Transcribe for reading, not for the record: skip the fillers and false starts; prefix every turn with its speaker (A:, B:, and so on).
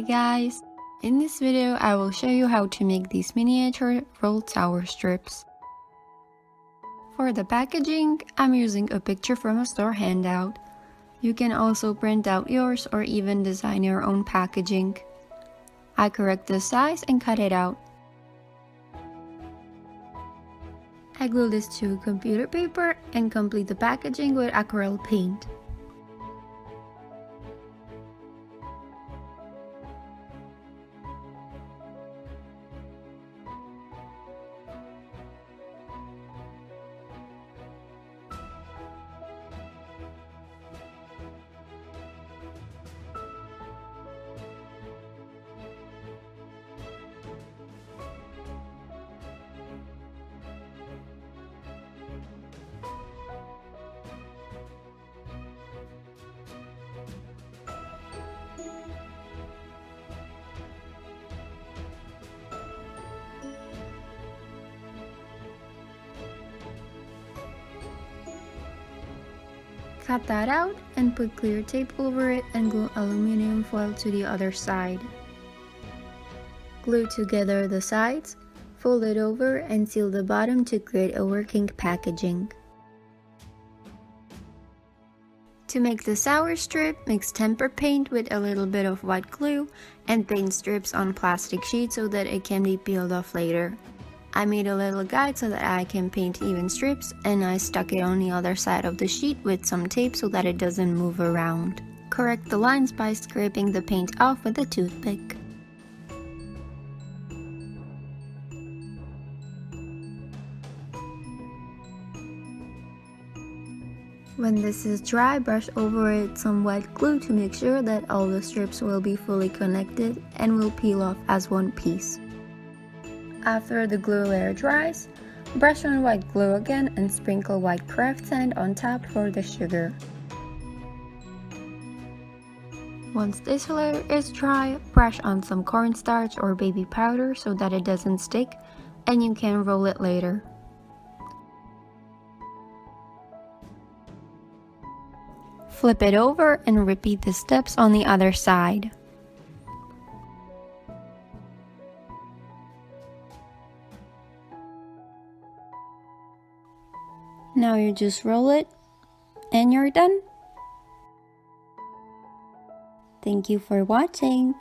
A: guys! In this video, I will show you how to make these miniature rolled sour strips. For the packaging, I'm using a picture from a store handout. You can also print out yours or even design your own packaging. I correct the size and cut it out. I glue this to computer paper and complete the packaging with aquarelle paint. Cut that out and put clear tape over it and glue aluminum foil to the other side. Glue together the sides, fold it over and seal the bottom to create a working packaging. To make the sour strip, mix tempera paint with a little bit of white glue and paint strips on plastic sheet so that it can be peeled off later. I made a little guide so that I can paint even strips, and I stuck it on the other side of the sheet with some tape so that it doesn't move around. Correct the lines by scraping the paint off with a toothpick. When this is dry, brush over it some white glue to make sure that all the strips will be fully connected and will peel off as one piece. After the glue layer dries, brush on white glue again and sprinkle white craft sand on top for the sugar. Once this layer is dry, brush on some cornstarch or baby powder so that it doesn't stick, and you can roll it later. Flip it over and repeat the steps on the other side. Now you just roll it and you're done. Thank you for watching.